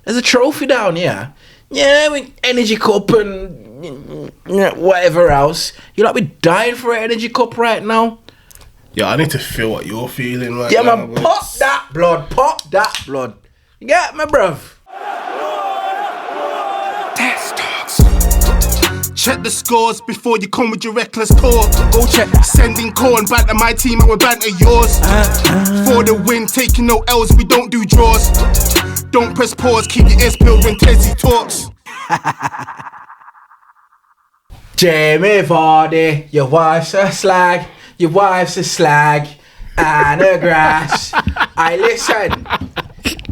There's a trophy down here. Yeah, with energy cup and whatever else. You like be dying for an energy cup right now. Yeah, I need to feel what you're feeling right Yeah, now. man, pop that blood. Pop that blood. You get me, bruv? TezTalks. Check the scores before you come with your reckless talk. Go check. Sending call and banter my team, I will banter yours. For the win, taking no L's, we don't do draws. Don't press pause, keep your ears peeled when Tezzy talks. Jamie Vardy, your wife's a slag. Your wife's a slag and a grass. I listen.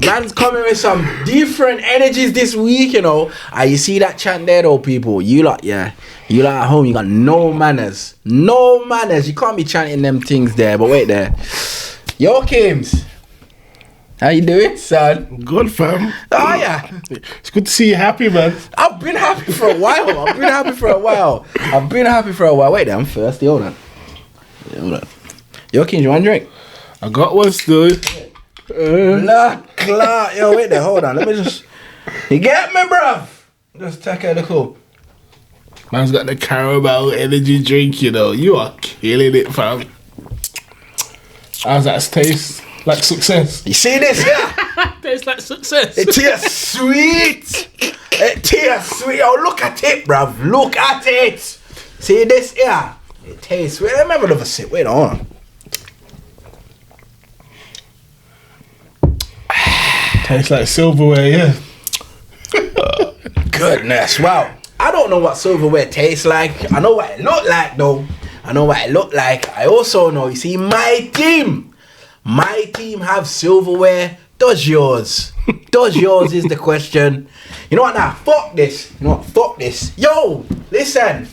Man's coming with some different energies this week, you know. You see that chant there though, people. You lot, yeah. You lot at home, you got no manners. No manners. You can't be chanting them things there. But wait there. Yo, Kims. How you doing, son? Good, fam. Oh, yeah. It's good to see you happy, man. I've been happy for a while. Wait there, I'm thirsty. Hold on. Yo, Kims, you want a drink? I got one still. Blood clot. Yo, wait there, hold on. Let me just... You get me, bruv? Just take out the cool. Man's got the caramel energy drink, you know. You are killing it, fam. How's that taste? Like success? You see this? Yeah. Tastes like success. It tastes sweet. It tastes sweet. Oh, look at it, bruv. Look at it. See this? Yeah. It tastes sweet. Let me have another sip. Wait on. Tastes like silverware, yeah. Goodness, wow. I don't know what silverware tastes like. I know what it look like, though. I also know, you see, my team have silverware. Does yours? Does yours is the question. You know what now? Fuck this. Yo, listen.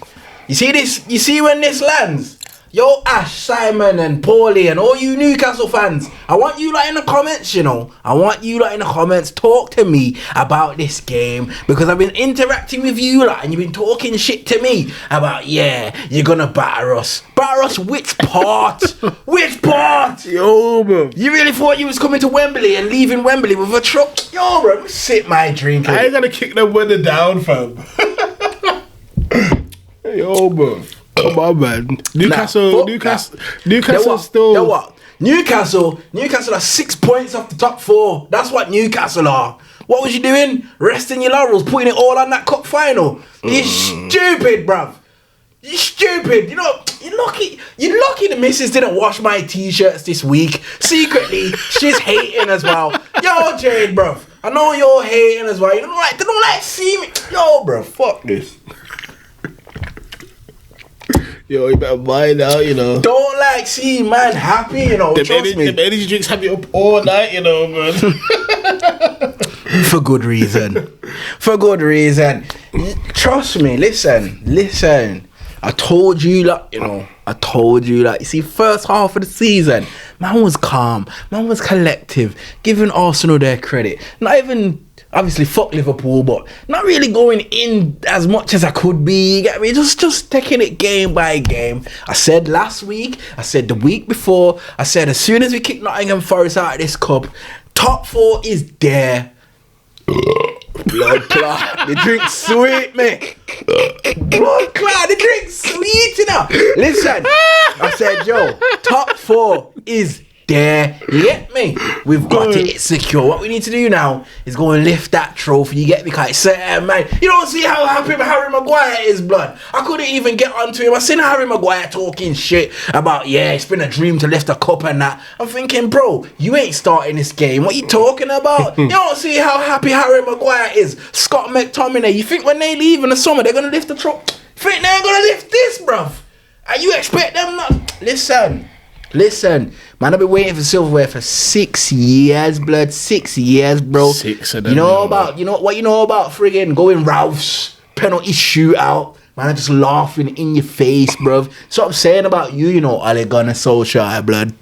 You see this? You see when this lands? Yo, Ash, Simon and Paulie and all you Newcastle fans, I want you in the comments, you know. Talk to me about this game because I've been interacting with you and you've been talking shit to me about, yeah, you're gonna batter us. Batter us which part? Which part? Yo, bro. You really thought you was coming to Wembley and leaving Wembley with a truck? Yo, bro, sip my drink. I ain't gonna kick them weather down, fam. Yo, bro. Come on, man. Newcastle still. You know what? Newcastle are 6 points off the top 4. That's what Newcastle are. What was you doing? Resting your laurels, putting it all on that cup final. You stupid, bruv. You stupid. You know, you're lucky the missus didn't wash my t-shirts this week. Secretly, she's hating as well. Yo, Jade, bruv. I know you're hating as well. They don't like see me. Yo, bruv, fuck this. Yo, you better mind out, you know. Don't like see man happy, you know. Trust me. The energy drinks have you up all night, you know, man. For good reason. Trust me. Listen. I told you, you see, first half of the season, man was calm, man was collective, giving Arsenal their credit. Not even, obviously, fuck Liverpool, but not really going in as much as I could be. You get me? Just taking it game by game. I said last week, I said the week before, I said as soon as we kick Nottingham Forest out of this cup, top 4 is there. Blood clot, the drink's sweet, mate. Blood clot, the drink's sweet, you know. Listen, I said, yo, top 4 is there. You get me? We've got it secure. What we need to do now is go and lift that trophy. You get me? Because it's certain, man. You don't see how happy Harry Maguire is, blood. I couldn't even get onto him. I seen Harry Maguire talking shit about, yeah, it's been a dream to lift a cup and that. I'm thinking, bro, you ain't starting this game. What you talking about? You don't see how happy Harry Maguire is. Scott McTominay. You think when they leave in the summer, they're going to lift the trophy? Think they're going to lift this, bruv? And you expect them not? Listen, man, I've been waiting for silverware for 6 years, blood. 6 years, bro. 6 of them. You know about friggin' going Ralph's penalty shootout? Man, I'm just laughing in your face, bruv. So I'm saying about you, you know, Ole Gunnar Solskjaer, blood.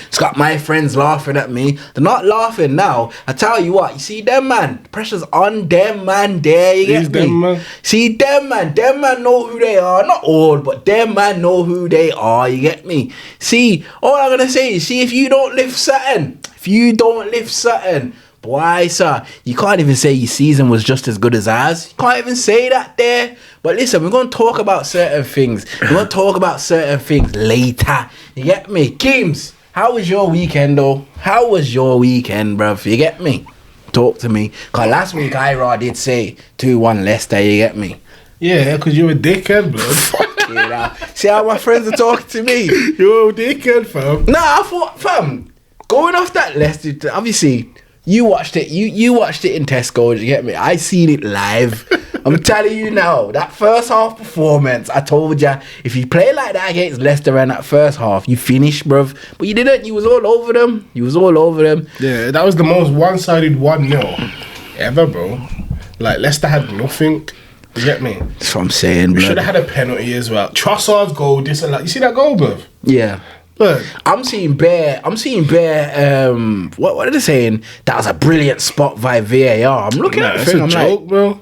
It's got my friends laughing at me. They're not laughing now. I tell you what, you see them, man. The pressure's on them, man. There, you get me? Them, man. See them, man. Them, man, know who they are. Not all, but them, man, know who they are. You get me? See, all I'm gonna say is, see, if you don't lift something, Boy, sir, you can't even say your season was just as good as ours. You can't even say that there. But listen, we're going to talk about certain things. We're going to talk about certain things later. You get me? Kims, how was your weekend, though? How was your weekend, bruv? You get me? Talk to me. Because last week, Ira did say 2-1 Leicester. You get me? Yeah, because you're a dickhead, blood. Yeah, see how my friends are talking to me? You're a dickhead, fam. Nah, I thought, fam, going off that Leicester, obviously, you watched it. You watched it in Tesco. You get me? I seen it live. I'm telling you now, that first half performance, I told ya, if you play like that against Leicester in that first half, you finish, bruv. But you didn't. You was all over them. Yeah, that was the most one-sided 1-0 ever, bro. Like, Leicester had nothing. You get me? That's what I'm saying, We bruv. should have had a penalty as well. Trossard's goal, this and that. You see that goal, bruv? Yeah. Look. I'm seeing bare, what are they saying? That was a brilliant spot via VAR. I'm looking at the It's thing, a I'm joke, like, bro.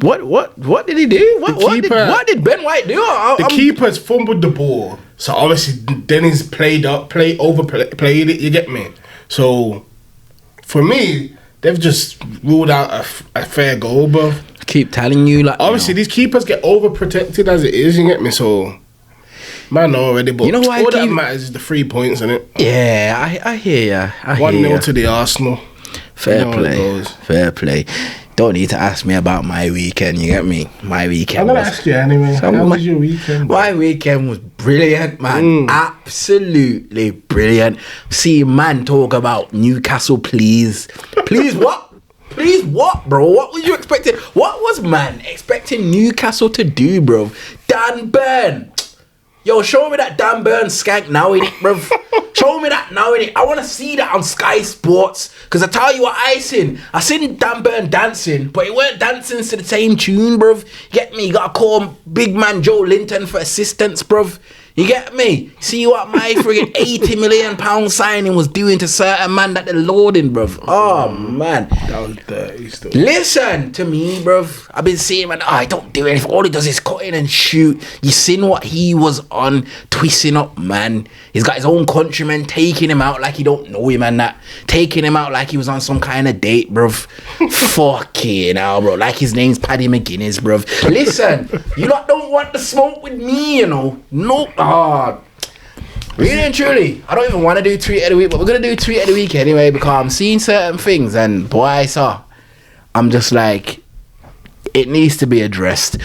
what did he do? What did Ben White do? The keeper's fumbled the ball, so obviously Dennis overplayed it. You get me? So for me, they've just ruled out a fair goal, bro. I keep telling you, like, Obviously, these keepers get overprotected as it is. You get me? So man, know already, but you know why all that matters is the 3 points, innit? Yeah, I hear ya. 1-0 to the Arsenal. Fair You know how it goes. Fair play. Don't need to ask me about my weekend. You get me? My weekend. I'm gonna ask you anyway. How was your weekend? My weekend was brilliant, man. Absolutely brilliant. See, man, talk about Newcastle, please. Please, what? Please, what, bro? What was you expecting? What was man expecting Newcastle to do, bro? Dan Burn. Yo, show me that Dan Burn skank now, innit, bro? Show me that now, innit? I want to see that on Sky Sports. Because I tell you what I seen Dan Burn dancing, but he weren't dancing to the same tune, bruv. You get me? You got to call big man Joe Linton for assistance, bruv. You get me? See what my friggin' £80 million signing was doing to certain man that they're loading, bruv. Oh, man. That was dirty stuff. Listen to me, bruv. I've been seeing, man, he don't do anything. All he does is cut in and shoot. You seen what he was on, twisting up, man. He's got his own countrymen taking him out like he don't know him and that. Taking him out like he was on some kind of date, bruv. Fucking hell, bro. Like his name's Paddy McGuinness, bruv. Listen, you lot don't want to smoke with me, you know. Nope. Really and truly, I don't even want to do tweet of the week, but we're gonna do tweet of the week anyway because I'm seeing certain things and boy, I'm just like, it needs to be addressed.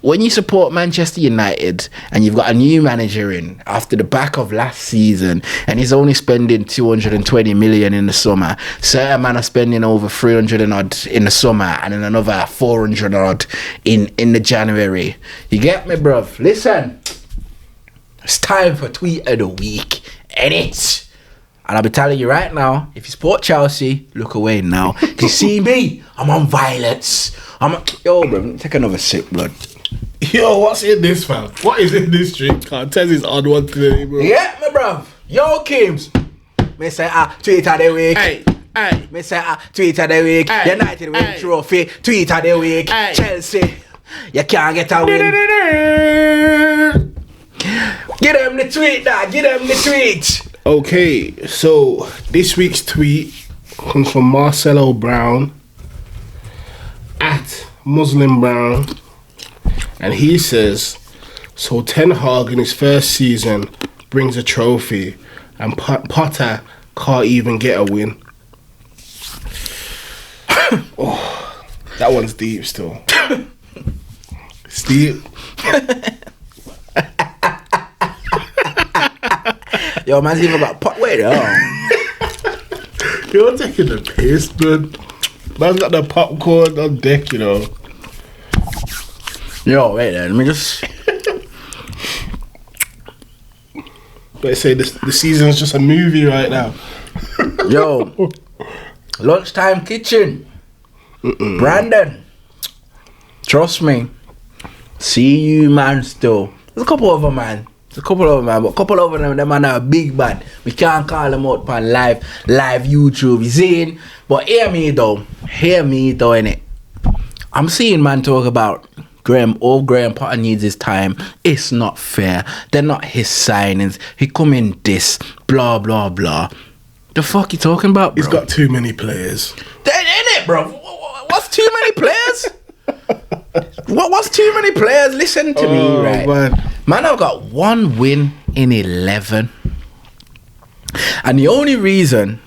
When you support Manchester United and you've got a new manager in after the back of last season and he's only spending 220 million in the summer, certain man are spending over 300 and odd in the summer and then another 400 odd in the January. You get me, bruv? Listen, it's time for tweet of the week, innit? And I'll be telling you right now, if you support Chelsea, look away now. You see me? I'm on violence. Yo, bro, take another sip, blood. Yo, what's in this, fam? What is in this drink? Tez is on one today, bro. Yeah, me, bruv. Yo, Kims. Me say, tweet of the week. Hey. Me say, tweet of the week. Hey. United win trophy. Tweet of the week. Hey. Chelsea. You can't get a win. Get them the tweet, dog. Get them the tweet. Okay, so this week's tweet comes from Marcelo Brown at Muslim Brown, and he says, so Ten Hag in his first season brings a trophy and Potter can't even get a win. Oh, that one's deep still. It's deep. Yo, man's even got pot. Wait, You're taking the piss, man. Man's got the popcorn on deck, you know. Yo, wait there. Let me just. They say the season's just a movie right now. Yo, lunchtime kitchen. Brandon, trust me. See you, man. Still, there's a couple of them, man. But a couple of them man are big bad. We can't call them out on live YouTube. You seeing? But hear me though, innit? I'm seeing man talk about Graham Potter needs his time. It's not fair. They're not his signings. He come in this, blah, blah, blah. The fuck you talking about, bro? He's got too many players. That ain't it, bro. What's too many players? What's too many players? Listen to me, right? Man, I've got 1 win in 11. And the only reason...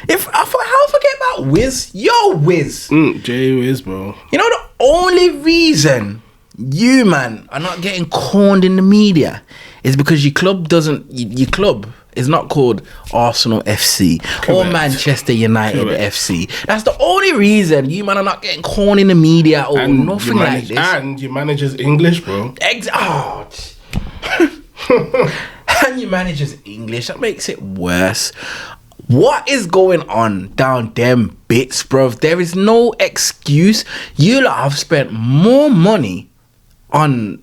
How forget about Wiz? Yo, Wiz. Jay Wiz, bro. You know the only reason you, man, are not getting corned in the media is because your club is not called Arsenal FC or Manchester United FC. That's the only reason you, man, are not getting corned in the media or nothing like this. And your manager's English, bro. And your manager's English. That makes it worse. What is going on down them bits, bro? There is no excuse. You lot have spent more money on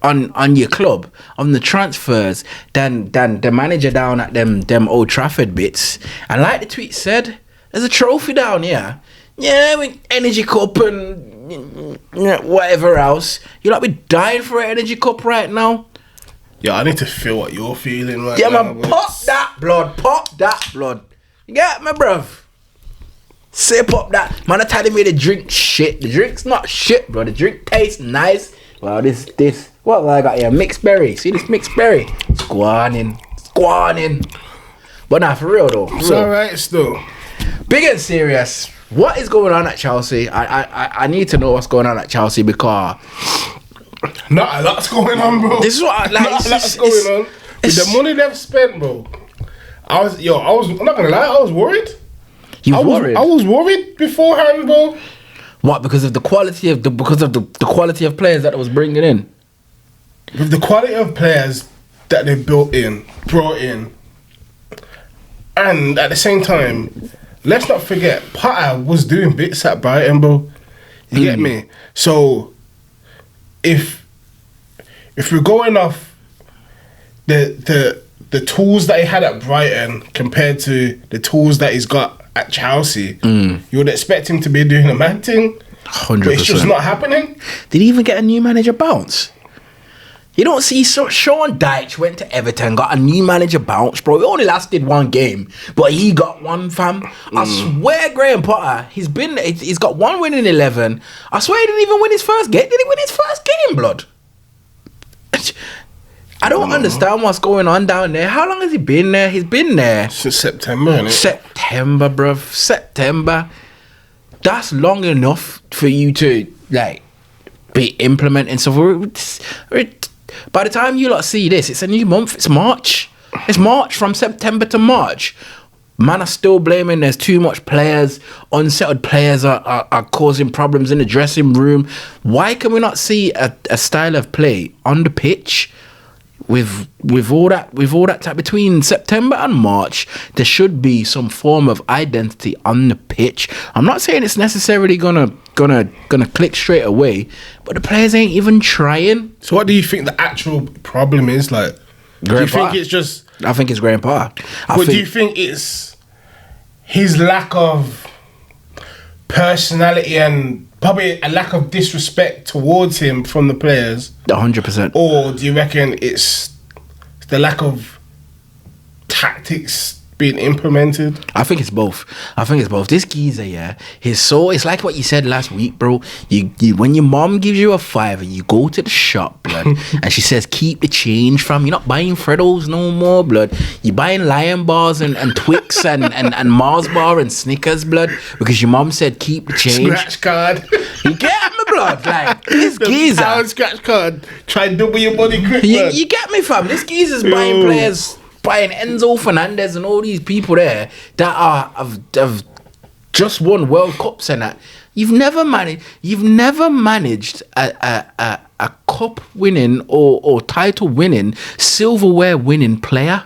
your club, on the transfers, than the manager down at them Old Trafford bits. And like the tweet said, there's a trophy down here. Yeah, with Energy Cup and whatever else. You lot be dying for an Energy Cup right now. Yeah, I need to feel what you're feeling right now. Yeah, man, pop that blood. You get me, bruv? Sip up that. Man, are telling me the drink shit. The drink's not shit, bro. The drink tastes nice. Well, this. What have I got here? Mixed berry. See this mixed berry? Squaning. But nah, for real though. It's alright still. Big and serious. What is going on at Chelsea? I need to know what's going on at Chelsea because... Not a lot's going on, bro. This is what I like. Not a lot's going on. With the money they've spent, bro. I'm not gonna lie, I was worried. I was worried beforehand, bro. What? Because of the quality of the quality of players that it was bringing in. With the quality of players that they brought in, and at the same time, let's not forget, Potter was doing bits at Brighton, bro. You get me? So if we're going off the tools that he had at Brighton compared to the tools that he's got at Chelsea, you would expect him to be doing a man thing. 100%. But it's just not happening. Did he even get a new manager bounce? You don't see Sean Dyche went to Everton, got a new manager bounce, bro. It only lasted 1 game, but he got one, fam. I swear, Graham Potter, he's got 1 win in 11. I swear he didn't even win his first game. Did he win his first game, blood? I don't understand what's going on down there. How long has he been there? He's been there since September, innit? September, bruv. September. That's long enough for you to be implementing stuff. By the time you lot see this, it's a new month. It's March. It's March, from September to March. Man are still blaming there's too much players. Unsettled players are causing problems in the dressing room. Why can we not see a style of play on the pitch? With all that time between September and March, there should be some form of identity on the pitch. I'm not saying it's necessarily gonna click straight away, but the players ain't even trying. So what do you think the actual problem is? Like, do you think it's just... I think it's Graham Potter. But do you think it's his lack of personality and probably a lack of disrespect towards him from the players? 100%. Or do you reckon it's the lack of tactics being implemented? I think it's both. This geezer, yeah, it's like what you said last week, bro. You when your mom gives you a $5 and you go to the shop, blood, and she says keep the change, fam. You're not buying Freddos no more, blood. You're buying Lion bars and Twix and Mars bar and Snickers, blood, because your mom said keep the change. Scratch card. You get me, blood? Like this geezer. Pound scratch card. Try and double your money quick, you get me, fam? This geezer's buying players. Buying Enzo Fernandez and all these people there that have just won World Cups and that. You've never managed a cup winning or title winning, silverware winning player.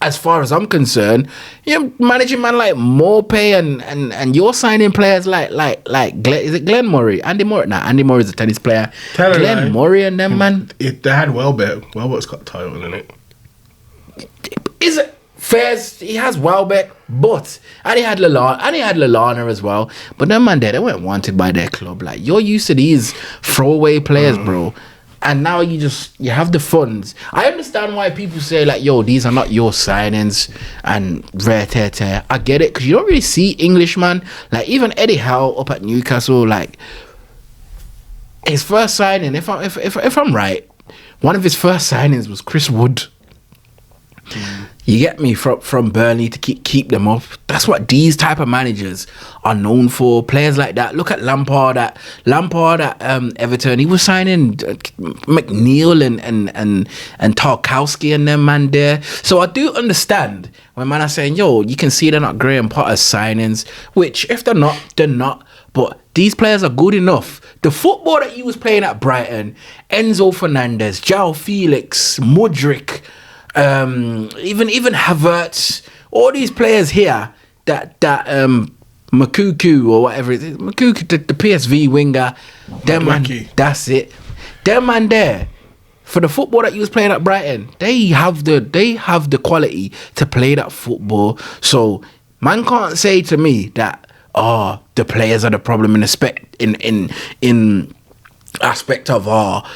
As far as I'm concerned, you're managing man like Morpay and you're signing players like is it Glenn Murray? Andy Murray? Nah, Andy Murray's a tennis player. Glenn Murray and them, man. They had Welbeck. Welbeck's got a title in it. Is it Fairs? He has Welbeck, but and he had Lallana as well. But them man there, they weren't wanted by their club. Like, you're used to these throwaway players, bro. And now you have the funds. I understand why people say like, yo, these are not your signings and rare tear. I get it, because you don't really see Englishman. Like even Eddie Howe up at Newcastle, like his first signing, if I'm right, one of his first signings was Chris Wood. You get me, from Burnley to keep them up. That's what these type of managers are known for. Players like that. Look at Lampard at Everton. He was signing McNeil and Tarkowski and them man there. So I do understand when man are saying, yo, you can see they're not Graham Potter's signings. Which if they're not, they're not. But these players are good enough. The football that he was playing at Brighton, Enzo Fernandez, João Felix, Mudryk, even Havertz, all these players here that Makuku or whatever it is, Makuku, the PSV winger, them man, that's it. Them man there, for the football that he was playing at Brighton, they have the quality to play that football. So man can't say to me that the players are the problem in aspect of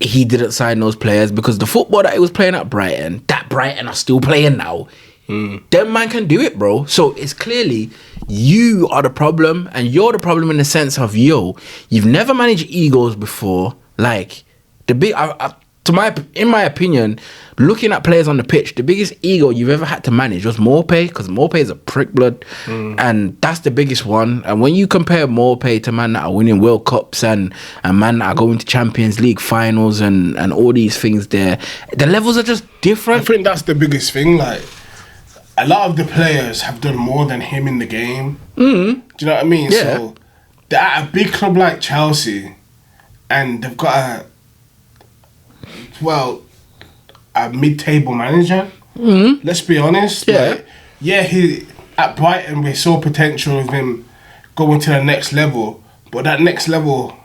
he didn't sign those players, because the football that he was playing at Brighton, that Brighton are still playing now. Them man can do it, bro. So it's clearly you are the problem, and you're the problem in the sense of, you've never managed egos before. Like the big, in my opinion, looking at players on the pitch, the biggest ego you've ever had to manage was Maupay, because Maupay is a prick blood, and that's the biggest one. And when you compare Maupay to man that are winning World Cups and man that are going to Champions League finals and all these things there, the levels are just different. I think that's the biggest thing. Like, a lot of the players have done more than him in the game. Do you know what I mean? Yeah. So they're at a big club like Chelsea, and they've got a mid-table manager. Let's be honest. He at Brighton, we saw potential of him going to the next level, but that next level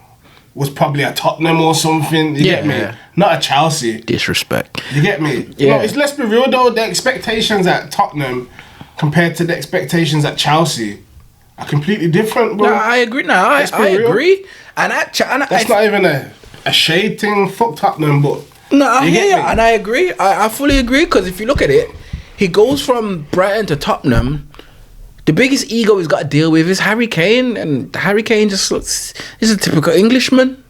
was probably a Tottenham or something. You get me? Not a Chelsea. Disrespect. You get me? Yeah. Let's be real though. The expectations at Tottenham compared to the expectations at Chelsea are completely different, bro. No, I agree. No, I agree. And that's not even a shade thing. Fuck Tottenham, but no, I hear you, and I agree. I fully agree, because if you look at it, he goes from Brighton to Tottenham. The biggest ego he's got to deal with is Harry Kane, and Harry Kane just looks, he's a typical Englishman.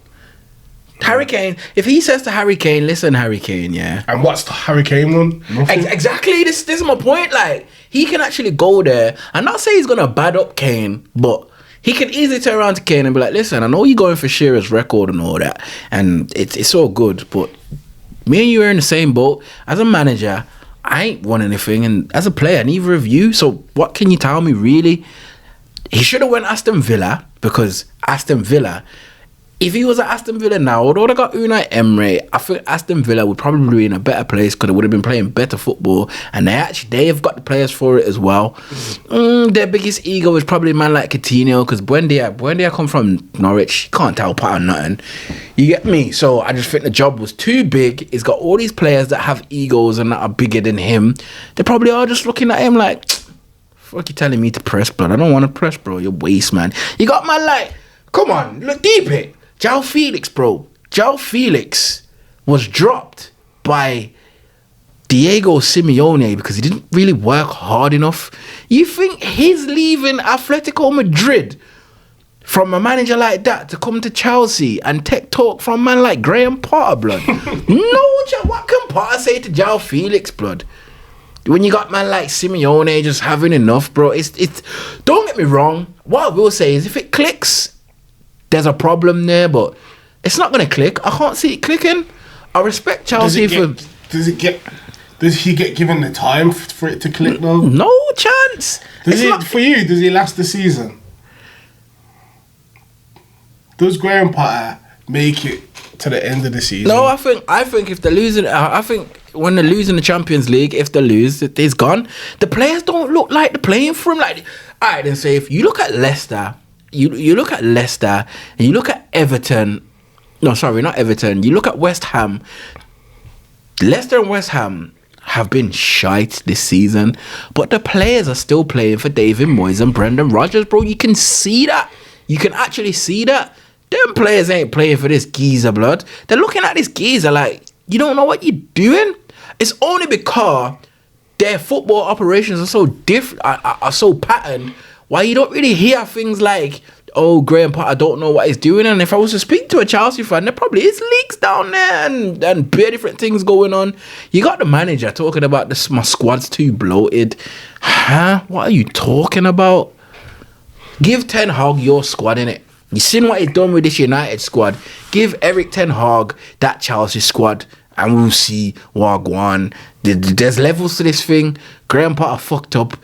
Harry Kane, if he says to Harry Kane, listen, Harry Kane, yeah. And what's the Harry Kane one? Exactly, this is my point. Like, he can actually go there and not say he's going to bad up Kane, but he can easily turn around to Kane and be like, listen, I know you're going for Shearer's record and all that, and it's all good, but me and you are in the same boat. As a manager, I ain't won anything, and as a player, neither of you. So what can you tell me, really? He should have went Aston Villa, because Aston Villa, if he was at Aston Villa now, although they got Unai Emery, I think Aston Villa would probably be in a better place, because they would have been playing better football, and they have got the players for it as well. Their biggest ego is probably a man like Coutinho, because Buendia come from Norwich, can't tell Potter nothing. You get me? So I just think the job was too big. He's got all these players that have egos and that are bigger than him. They probably are just looking at him like, fuck you telling me to press, blood? I don't want to press, bro. You're waste, man. You got man like, come on, look deep it. João Felix, bro. João Felix was dropped by Diego Simeone because he didn't really work hard enough. You think he's leaving Atletico Madrid from a manager like that to come to Chelsea and take talk from a man like Graham Potter, blood? What can Potter say to João Felix, blood? When you got man like Simeone just having enough, bro. It's don't get me wrong. What I will say is if it clicks, there's a problem there, but it's not going to click. I can't see it clicking. I respect Chelsea Does he get given the time for it to click though? No chance. Does he last the season? Does Graham Potter make it to the end of the season? No, I think if they're losing, I think when they're losing the Champions League, if they lose, it's gone. The players don't look like they're playing for him. Like, alright, then say if you look at Leicester. You look at Leicester and you look at Everton. No, sorry, not Everton. You look at West Ham. Leicester and West Ham have been shite this season, but the players are still playing for David Moyes and Brendan Rodgers, bro. You can see that. You can actually see that. Them players ain't playing for this geezer, blood. They're looking at this geezer like, you don't know what you're doing? It's only because their football operations are so different, are so patterned, why you don't really hear things like, oh, Graham Potter don't know what he's doing. And if I was to speak to a Chelsea fan, there probably is leaks down there and bare different things going on. You got the manager talking about this, my squad's too bloated. Huh? What are you talking about? Give Ten Hag your squad, innit? You seen what he's done with this United squad. Give Eric Ten Hag that Chelsea squad and we'll see what go on. There's levels to this thing. Graham Potter fucked up.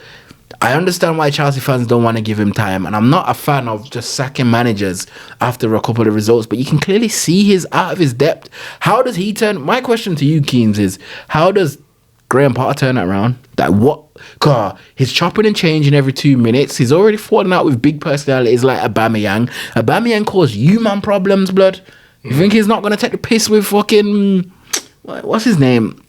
I understand why Chelsea fans don't want to give him time, and I'm not a fan of just sacking managers after a couple of results, but you can clearly see he's out of his depth. How does he turn? My question to you, Keens, is how does Graham Potter turn it around? Like what? God, he's chopping and changing every 2 minutes. He's already falling out with big personalities like Aubameyang. Aubameyang caused you man problems, blood. You think he's not going to take the piss with fucking... What's his name?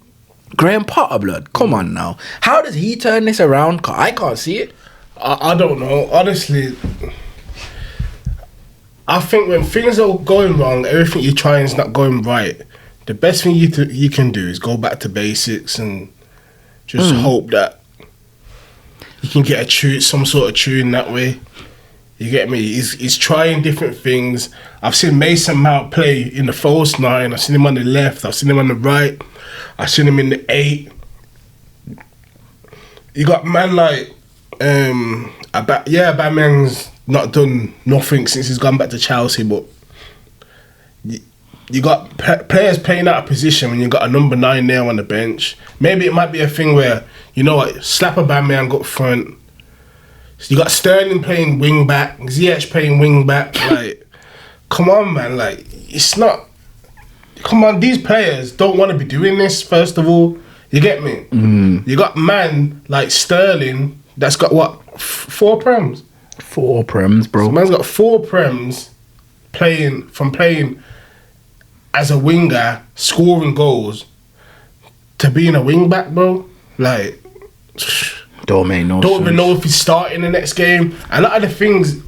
Graham Potter, blood. Come on now. How does he turn this around? I can't see it. I don't know. Honestly, I think when things are going wrong, everything you're trying is not going right. The best thing you can do is go back to basics and just hope that you can get some sort of tune that way. You get me? He's trying different things. I've seen Mason Mount play in the false 9. I've seen him on the left. I've seen him on the right. I've seen him in the 8. You got man like Aubameyang's not done nothing since he's gone back to Chelsea, but you got players playing out of position when you got a number 9 there on the bench. Maybe it might be a thing where, you know what, slap Aubameyang up front. You got Sterling playing wing back, Ziyech playing wing back. Like, come on, man. Like, it's not. Come on, these players don't want to be doing this. First of all, you get me. You got man like Sterling that's got what 4 prems. 4 prems, bro. So man's got 4 prems playing as a winger, scoring goals, to being a wing back, bro. Like. Don't make no Don't sense. even know if he's starting the next game. A lot of the things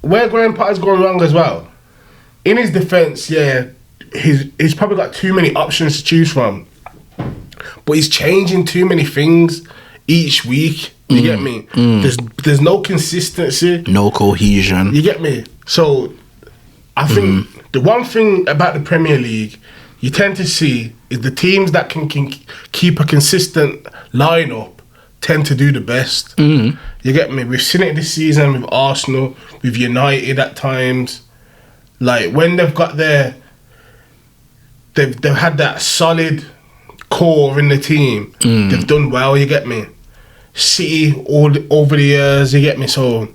where Graham Potter's going wrong as well. In his defence, yeah, he's probably got too many options to choose from. But he's changing too many things each week. You get me? There's no consistency. No cohesion. You get me? So I think the one thing about the Premier League you tend to see is the teams that can keep a consistent lineup tend to do the best. You get me? We've seen it this season with Arsenal, with United at times. Like when they've got they've had that solid core in the team. They've done well. You get me? City over the years. You get me? So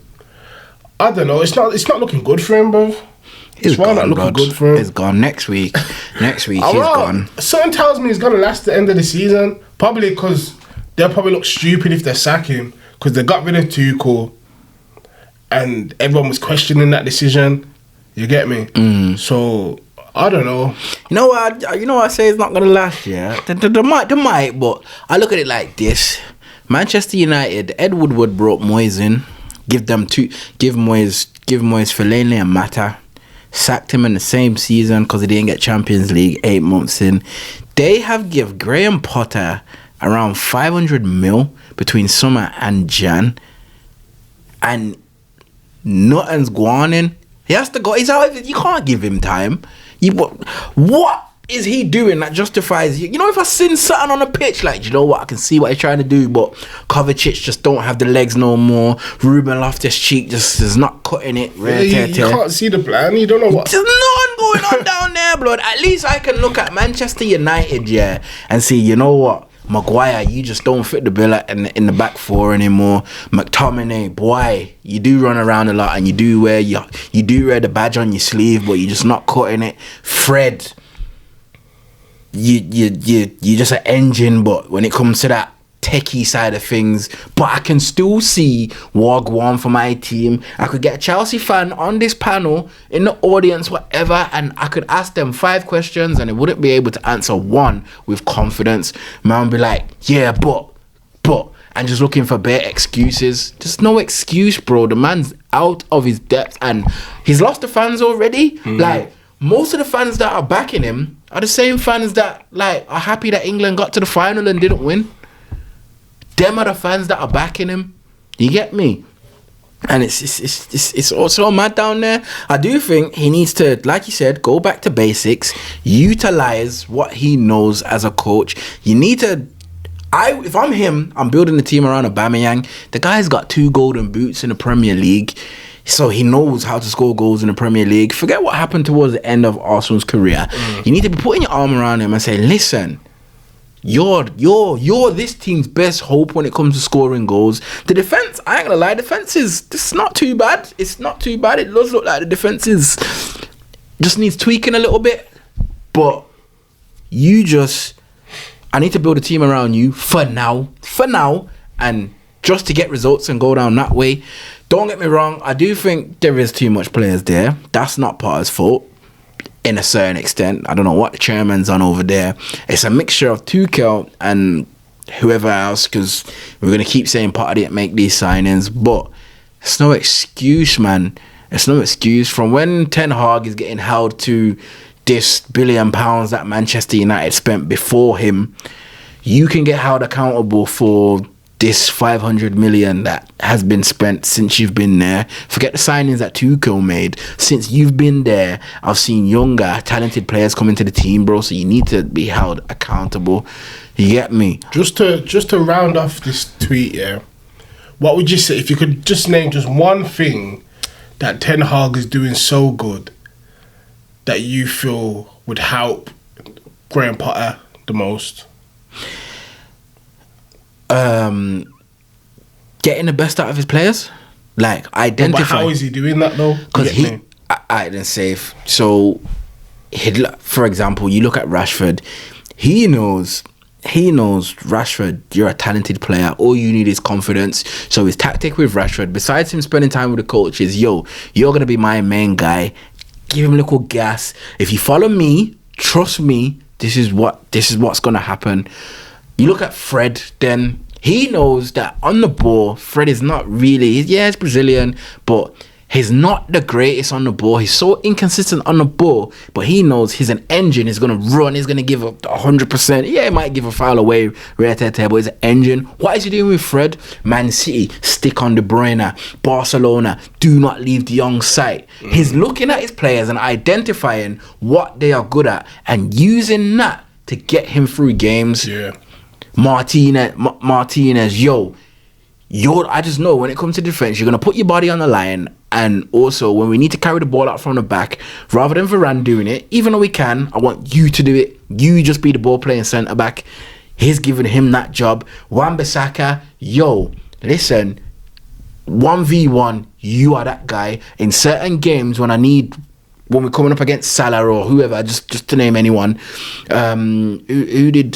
I don't know. It's not looking good for him, bro. It's gone, not looking good for him. It's gone next week. Next week he's gone. Something tells me he's gonna last the end of the season. Probably because they'll probably look stupid if they sack him because they got rid of Tuchel and everyone was questioning that decision. You get me? So I don't know. You know what? I say it's not gonna last. Yeah, they might. But I look at it like this: Manchester United, Ed Woodward brought Moyes in, give Moyes Fellaini and Mata, sacked him in the same season because he didn't get Champions League 8 months in. They have give Graham Potter around 500 mil between summer and Jan, and nothing's going in. He has to go. He's out. You can't give him time. What is he doing that justifies you? You know, if I seen something on the pitch, like, you know what, I can see what he's trying to do, but Kovacic just don't have the legs no more. Ruben Loftus-Cheek just is not cutting it. You can't see the plan. You don't know what. There's nothing going on down there, blood. At least I can look at Manchester United, yeah, and see, you know what, Maguire, you just don't fit the bill in the back 4 anymore. McTominay, boy, you do run around a lot and you do wear the badge on your sleeve, but you're just not cutting it. Fred, you just an engine, but when it comes to that techie side of things, but I can still see Wagwan for my team. I could get a Chelsea fan on this panel in the audience, whatever, and I could ask them 5 questions and they wouldn't be able to answer one with confidence. Man would be like, yeah, but and just looking for bare excuses. There's no excuse, bro. The man's out of his depth and he's lost the fans already. Like, most of the fans that are backing him are the same fans that like are happy that England got to the final and didn't win. Them are the fans that are backing him. You get me? And it's also mad down there. I do think he needs to, like you said, go back to basics, utilize what he knows as a coach. You need to. If I'm him, I'm building the team around Aubameyang. The guy's got 2 golden boots in the Premier League, so he knows how to score goals in the Premier League. Forget what happened towards the end of Arsenal's career. You need to be putting your arm around him and say, listen, you're this team's best hope when it comes to scoring goals. The defense, I ain't gonna lie, defense is it's not too bad. It's not too bad. It does look like the defense is just needs tweaking a little bit. But I need to build a team around you for now, and just to get results and go down that way. Don't get me wrong, I do think there is too much players there. That's not part of his fault. In a certain extent, I don't know what the chairman's on over there. It's a mixture of Tuchel and whoever else, because we're going to keep saying Potter didn't make these signings, but it's no excuse, man. It's no excuse. From when Ten Hag is getting held to this £1 billion that Manchester United spent before him, you can get held accountable for this 500 million that has been spent since you've been there. Forget the signings that Tuchel made. Since you've been there, I've seen younger, talented players come into the team, bro. So you need to be held accountable. You get me? Just to round off this tweet, yeah. What would you say if you could just name just one thing that Ten Hag is doing so good that you feel would help Graham Potter the most? Getting the best out of his players, like identify. But how is he doing that though? Because I didn't say. So, for example, you look at Rashford. He knows Rashford. You're a talented player. All you need is confidence. So his tactic with Rashford, besides him spending time with the coach, is you're gonna be my main guy. Give him a little gas. If you follow me, trust me. This is what's gonna happen. You look at Fred, then he knows that on the ball, Fred is not really, he's Brazilian, but he's not the greatest on the ball. He's so inconsistent on the ball, but he knows he's an engine. He's going to run. He's going to give up 100%. Yeah, he might give a foul away, but he's an engine. What is he doing with Fred? Man City, stick on De Bruyne. Barcelona, do not leave the young side. He's looking at his players and identifying what they are good at and using that to get him through games. Yeah. Martinez, I just know when it comes to defense, you're going to put your body on the line. And also, when we need to carry the ball out from the back, rather than Varane doing it, even though we can, I want you to do it. You just be the ball playing centre back. He's giving him that job. Wan-Bissaka, listen, 1v1, you are that guy. In certain games, when we're coming up against Salah or whoever, just to name anyone, who did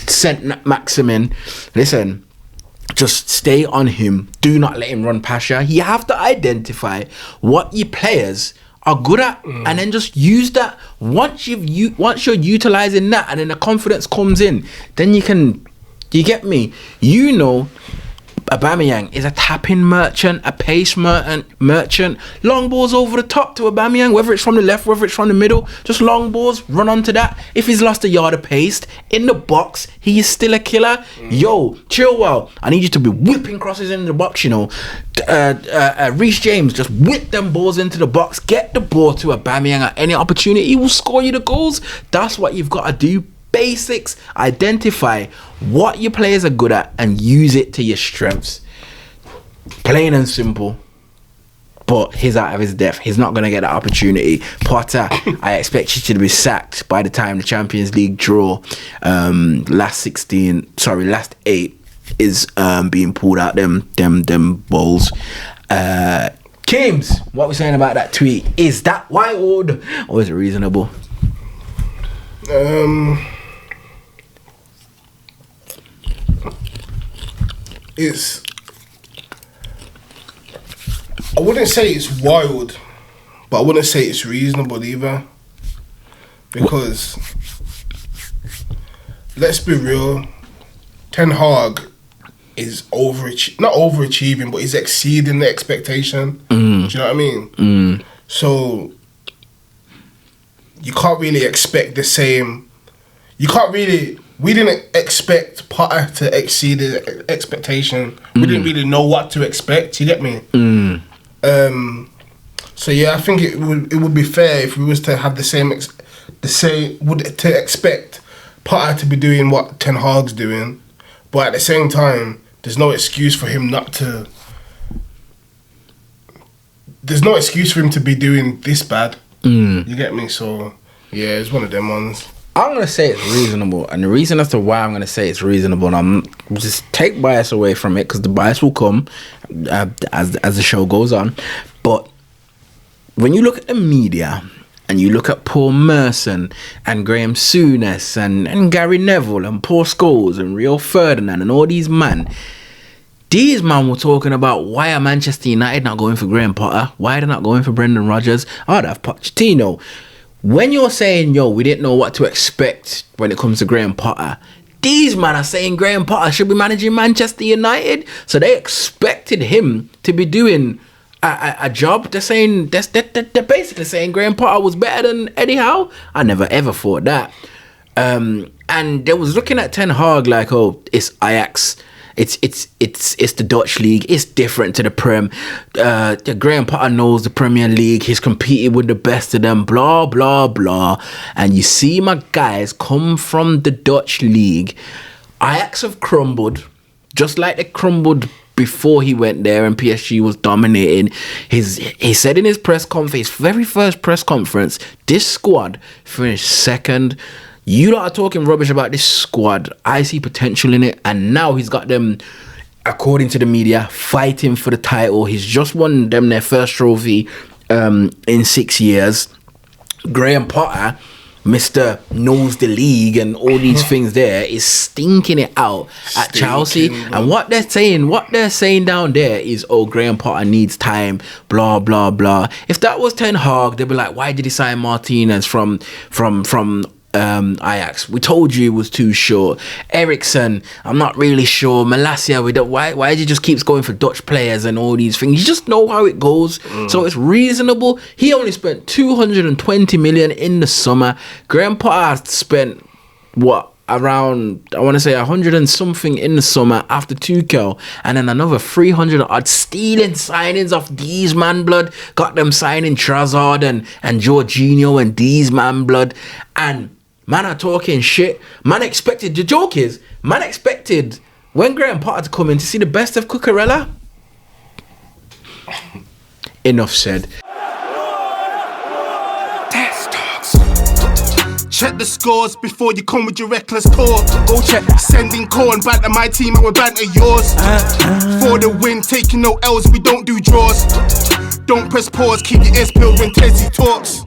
sent Maximin. Listen, just stay on him. Do not let him run past you. You have to identify what your players are good at, and then just use that. Once you're utilizing that, and then the confidence comes in, then you can. You get me? You know, Aubameyang is a tapping merchant, a pace merchant. Long balls over the top to Aubameyang, whether it's from the left, whether it's from the middle. Just long balls, run onto that. If he's lost a yard of pace in the box, he is still a killer. Yo, Chilwell, I need you to be whipping crosses into the box, Reece James, just whip them balls into the box. Get the ball to Aubameyang at any opportunity. He will score you the goals. That's what you've got to do. Basics. Identify what your players are good at and use it to your strengths. Plain and simple. But he's out of his depth. He's not going to get that opportunity. Potter, I expect you to be sacked by the time the Champions League draw, last 8 is being pulled out them balls. James, what we're saying about that tweet, is that wild or is it reasonable? I wouldn't say it's wild, but I wouldn't say it's reasonable either. Because let's be real, Ten Hag is not overachieving, but he's exceeding the expectation. Do you know what I mean? So you can't really expect the same. We didn't expect Potter to exceed the expectation. We didn't really know what to expect. You get me? So yeah, I think it would be fair if we was to have to expect Potter to be doing what Ten Hag's doing, but at the same time, there's no excuse for him not to. There's no excuse for him to be doing this bad. You get me? So yeah, it's one of them ones. I'm gonna say it's reasonable, and the reason as to why I'm gonna say it's reasonable, and I'm just take bias away from it because the bias will come as the show goes on. But when you look at the media and you look at Paul Merson and Graham Souness and Gary Neville and Paul Scholes and Rio Ferdinand and all these men were talking about why are Manchester United not going for Graham Potter? Why are they not going for Brendan Rodgers? I'd have Pochettino. When you're saying, yo, we didn't know what to expect when it comes to Graham Potter, these men are saying Graham Potter should be managing Manchester United. So they expected him to be doing a job. They're basically saying Graham Potter was better than Eddie Howe. I never ever thought that. And they was looking at Ten Hag like, oh, it's Ajax. It's the Dutch league. It's different to the Prem. Graham Potter knows the Premier League. He's competed with the best of them. Blah blah blah. And you see my guys come from the Dutch league. Ajax have crumbled, just like they crumbled before he went there and PSG was dominating. He said in his press conference, his very first press conference, this squad finished second. You lot are talking rubbish about this squad. I see potential in it. And now he's got them, according to the media, fighting for the title. He's just won them their first trophy in 6 years. Graham Potter, Mr. knows the league and all these things there, is stinking it out at Chelsea. And what they're saying down there is, oh, Graham Potter needs time, blah, blah, blah. If that was Ten Hag, they'd be like, why did he sign Martinez from Ajax? We told you it was too short. Eriksen, I'm not really sure. Malacia, why he just keeps going for Dutch players and all these things? You just know how it goes. So it's reasonable. He only spent 220 million in the summer. Graham Potter spent around, I want to say 100 and something in the summer after Tuchel, and then another 300 odd stealing signings off these man blood. Got them signing Trossard and Jorginho and these man blood, and man are talking shit. Man expected, the joke is, man expected when Graham Potter to come in to see the best of Cucurella. Enough said. Check the scores before you come with your reckless talk. Go check. Sending corn, banter my team and we banter yours. For the win, taking no L's, we don't do draws. Don't press pause, keep your ears peeled when Tezzy talks.